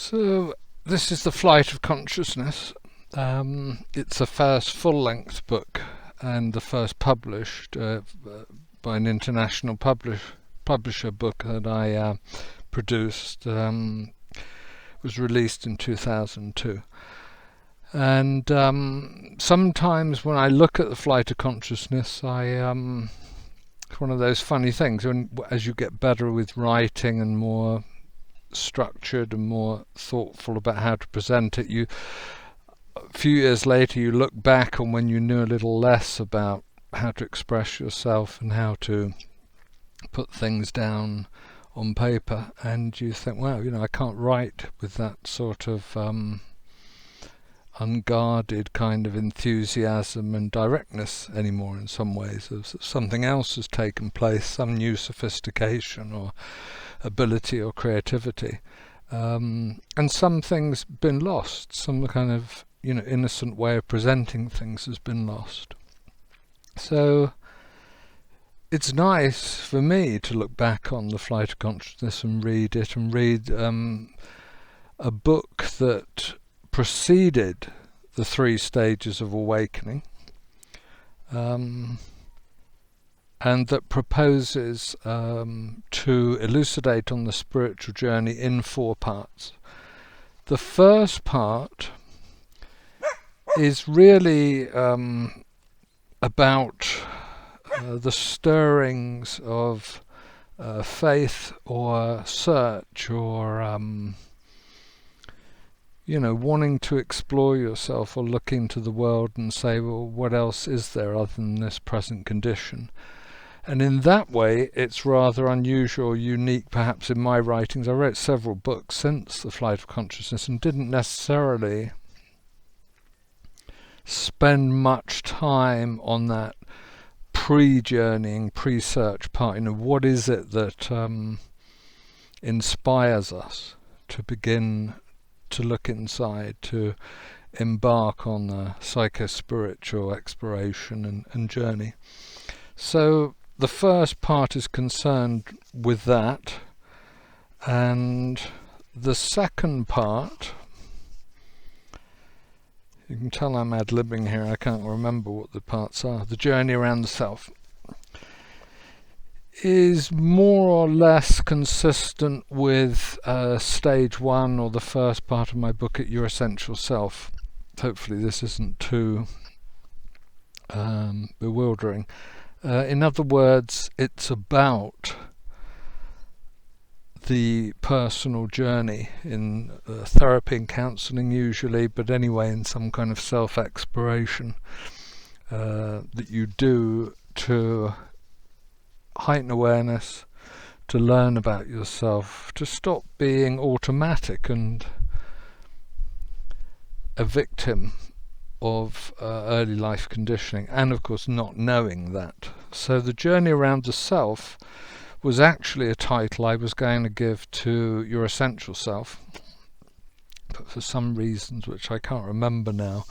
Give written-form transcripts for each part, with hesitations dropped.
So this is The Flight of Consciousness. It's the first full-length book and the first published by an international publisher book that I produced. Was released in 2002. And sometimes when I look at The Flight of Consciousness, it's one of those funny things. As you get better with writing and more structured and more thoughtful about how to present it, a few years later you look back on when you knew a little less about how to express yourself and how to put things down on paper, and you think, wow, I can't write with that sort of unguarded kind of enthusiasm and directness anymore. In some ways, something else has taken place, some new sophistication or ability or creativity, and some things been lost. Some kind of innocent way of presenting things has been lost. So it's nice for me to look back on The Flight of Consciousness and read it, and read a book that preceded the 3 stages of awakening, and that proposes to elucidate on the spiritual journey in 4 parts. The first part is really about the stirrings of faith or search, or wanting to explore yourself or look into the world and say, well, what else is there other than this present condition? And in that way, it's rather unusual or unique, perhaps, in my writings. I wrote several books since The Flight of Consciousness and didn't necessarily spend much time on that pre-journeying, pre-search part. What is it that inspires us to begin to look inside, to embark on the psycho-spiritual exploration and journey? So the first part is concerned with that, and the second part, you can tell I'm ad-libbing here, I can't remember what the parts are. The journey around the self is more or less consistent with stage 1, or the first part of my book, At Your Essential Self. Hopefully this isn't too bewildering. In other words, it's about the personal journey in therapy and counselling usually, but anyway in some kind of self-exploration that you do to heighten awareness, to learn about yourself, to stop being automatic and a victim of early life conditioning, and of course not knowing that. So the journey around the self was actually a title I was going to give to Your Essential Self, but for some reasons which I can't remember now,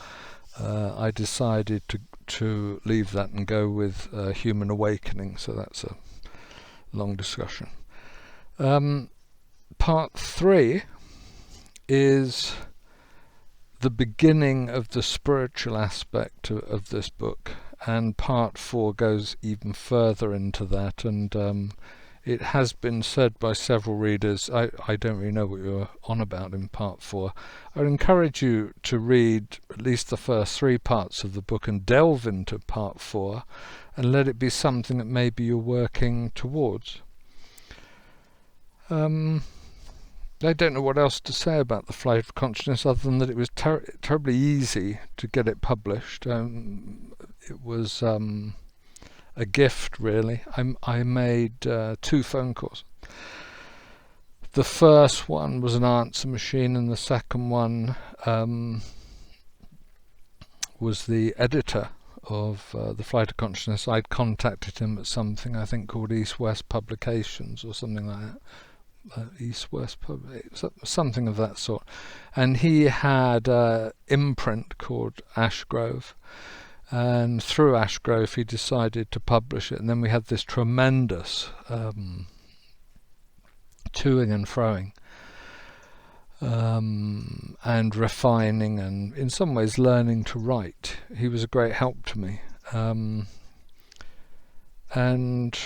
I decided to leave that and go with Human Awakening, so that's a long discussion. Part 3 is the beginning of the spiritual aspect of this book, and part 4 goes even further into that, and it has been said by several readers, I don't really know what you're on about in part 4. I would encourage you to read at least the first 3 parts of the book and delve into part 4 and let it be something that maybe you're working towards. I don't know what else to say about The Flight of Consciousness other than that it was terribly easy to get it published. It was a gift, really. I made 2 phone calls. The first one was an answer machine, and the second one was the editor of The Flight of Consciousness. I'd contacted him at something I think called East West Publications or something like that. Something of that sort, and he had an imprint called Ashgrove, and through Ashgrove he decided to publish it, and then we had this tremendous toing and froing. and refining, and in some ways learning to write. He was a great help to me. And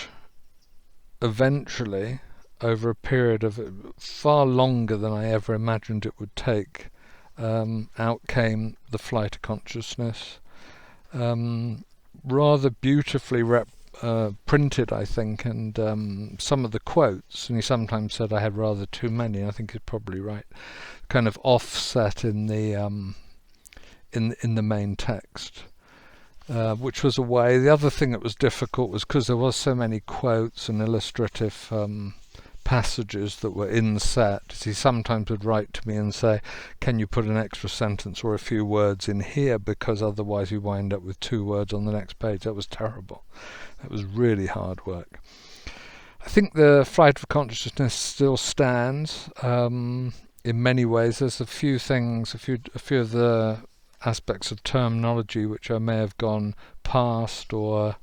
eventually, over a period of far longer than I ever imagined it would take, out came The Flight of Consciousness, rather beautifully printed, I think, and some of the quotes, and he sometimes said I had rather too many, and I think he's probably right, kind of offset in the in the main text. Which was a way. The other thing that was difficult was because there was so many quotes and illustrative passages that were inset. He sometimes would write to me and say, can you put an extra sentence or a few words in here, because otherwise you wind up with 2 words on the next page. That was terrible. That was really hard work. I think The Flight of Consciousness still stands in many ways. There's a few things, a few of the aspects of terminology which I may have gone past or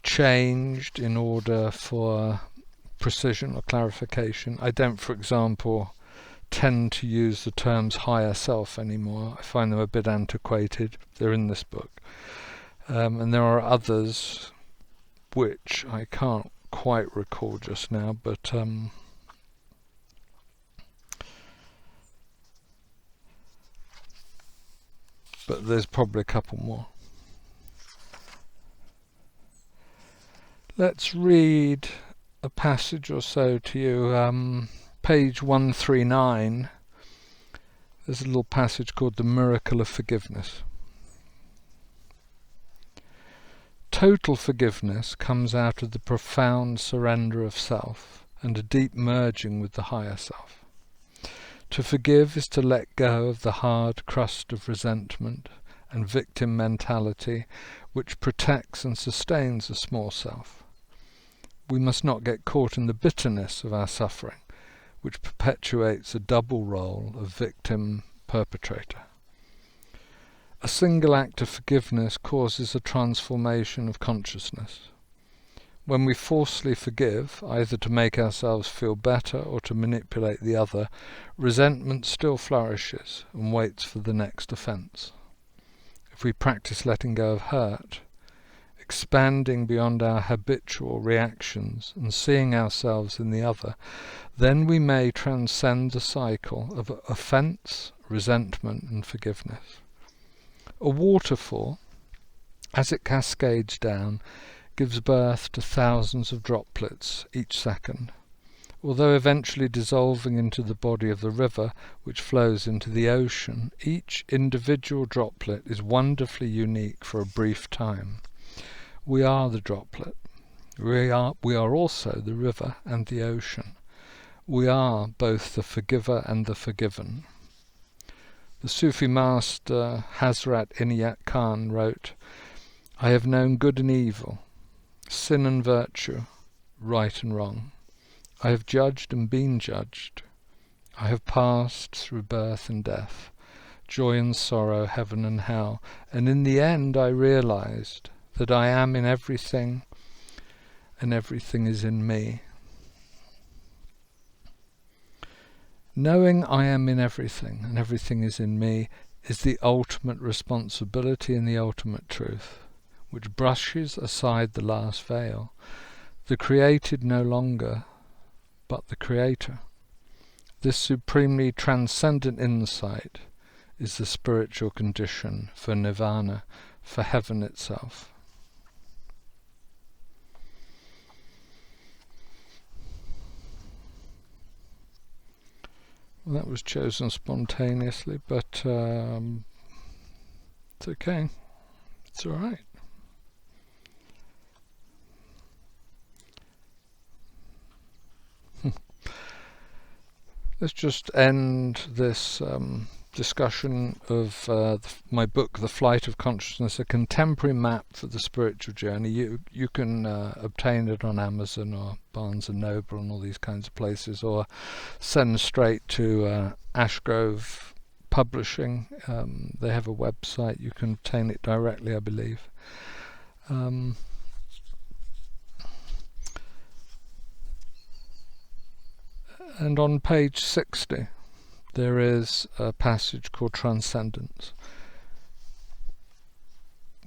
changed in order for precision or clarification. I don't, for example, tend to use the terms higher self anymore. I find them a bit antiquated. They're in this book. And there are others which I can't quite recall just now, but there's probably a couple more. Let's read a passage or so to you. Page 139. There's a little passage called The Miracle of Forgiveness. Total forgiveness comes out of the profound surrender of self and a deep merging with the higher self. To forgive is to let go of the hard crust of resentment and victim mentality which protects and sustains the small self. We must not get caught in the bitterness of our suffering, which perpetuates a double role of victim-perpetrator. A single act of forgiveness causes a transformation of consciousness. When we forcefully forgive, either to make ourselves feel better or to manipulate the other, resentment still flourishes and waits for the next offence. If we practice letting go of hurt, expanding beyond our habitual reactions and seeing ourselves in the other, then we may transcend the cycle of offence, resentment and forgiveness. A waterfall, as it cascades down, gives birth to thousands of droplets each second, although eventually dissolving into the body of the river which flows into the ocean. Each individual droplet is wonderfully unique for a brief time. We are the droplet. We are also the river and the ocean. We are both the forgiver and the forgiven. The Sufi master Hazrat Inayat Khan wrote, I have known good and evil, sin and virtue, right and wrong. I have judged and been judged. I have passed through birth and death, joy and sorrow, heaven and hell, and in the end I realized that I am in everything and everything is in me. Knowing I am in everything and everything is in me is the ultimate responsibility and the ultimate truth, which brushes aside the last veil. The created no longer, but the creator. This supremely transcendent insight is the spiritual condition for nirvana, for heaven itself. Well, that was chosen spontaneously, but it's okay. It's all right. Let's just end this discussion of my book, The Flight of Consciousness, a contemporary map for the spiritual journey. You can obtain it on Amazon or Barnes & Noble and all these kinds of places, or send straight to Ashgrove Publishing. They have a website. You can obtain it directly, I believe. And on page 60 there is a passage called Transcendence,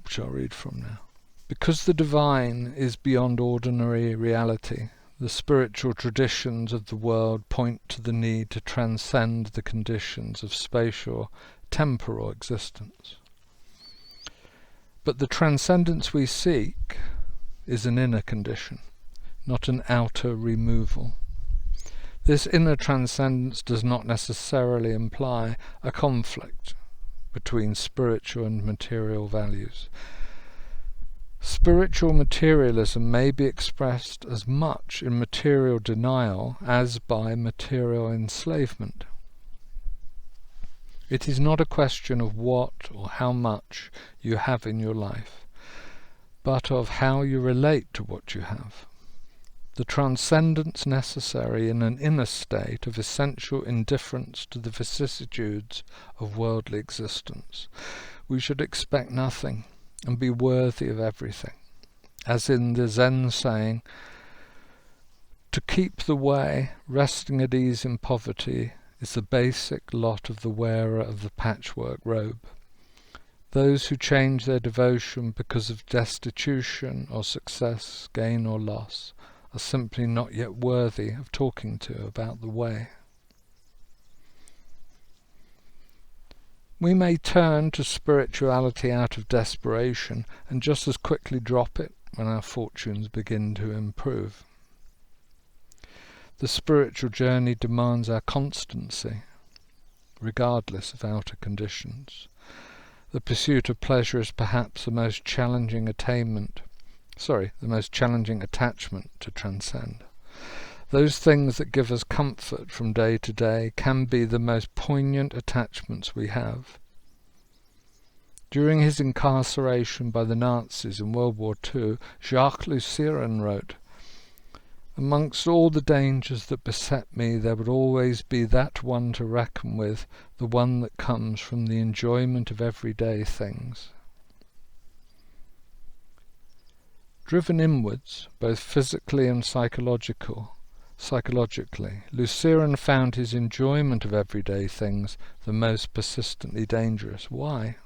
which I'll read from now. Because the divine is beyond ordinary reality, the spiritual traditions of the world point to the need to transcend the conditions of spatial, temporal existence. But the transcendence we seek is an inner condition, not an outer removal. This inner transcendence does not necessarily imply a conflict between spiritual and material values. Spiritual materialism may be expressed as much in material denial as by material enslavement. It is not a question of what or how much you have in your life, but of how you relate to what you have. The transcendence necessary in an inner state of essential indifference to the vicissitudes of worldly existence. We should expect nothing and be worthy of everything. As in the Zen saying, to keep the way, resting at ease in poverty, is the basic lot of the wearer of the patchwork robe. Those who change their devotion because of destitution or success, gain or loss, are simply not yet worthy of talking to about the way. We may turn to spirituality out of desperation and just as quickly drop it when our fortunes begin to improve. The spiritual journey demands our constancy, regardless of outer conditions. The pursuit of pleasure is perhaps the most challenging attachment to transcend. Those things that give us comfort from day to day can be the most poignant attachments we have. During his incarceration by the Nazis in World War II, Jacques Lucien wrote, "Amongst all the dangers that beset me, there would always be that one to reckon with, the one that comes from the enjoyment of everyday things." Driven inwards, both physically and psychologically, Lucien found his enjoyment of everyday things the most persistently dangerous. Why?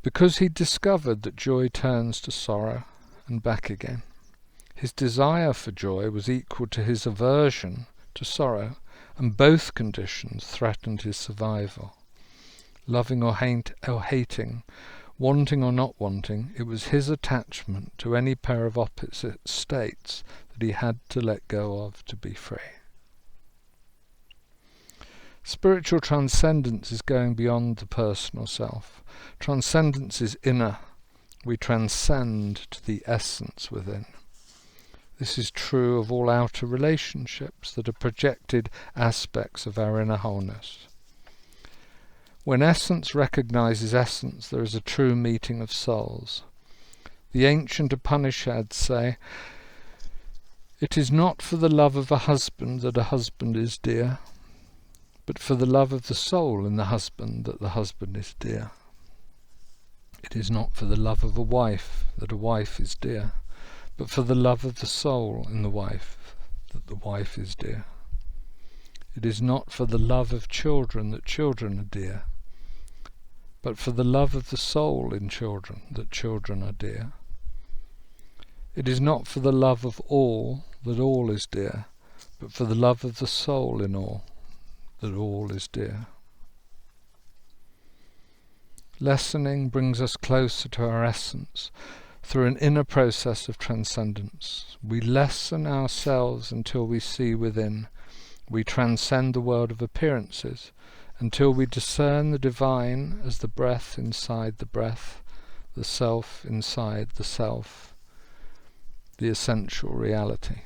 Because he discovered that joy turns to sorrow and back again. His desire for joy was equal to his aversion to sorrow, and both conditions threatened his survival. Loving or hating, wanting or not wanting, it was his attachment to any pair of opposite states that he had to let go of to be free. Spiritual transcendence is going beyond the personal self. Transcendence is inner. We transcend to the essence within. This is true of all outer relationships that are projected aspects of our inner wholeness. When essence recognizes essence, there is a true meeting of souls. The ancient Upanishads say, "It is not for the love of a husband that a husband is dear, but for the love of the soul in the husband that the husband is dear. It is not for the love of a wife that a wife is dear, but for the love of the soul in the wife that the wife is dear. It is not for the love of children that children are dear, but for the love of the soul in children that children are dear. It is not for the love of all that all is dear, but for the love of the soul in all that all is dear." Lessening brings us closer to our essence through an inner process of transcendence. We lessen ourselves until we see within. We transcend the world of appearances until we discern the divine as the breath inside the breath, the self inside the self, the essential reality.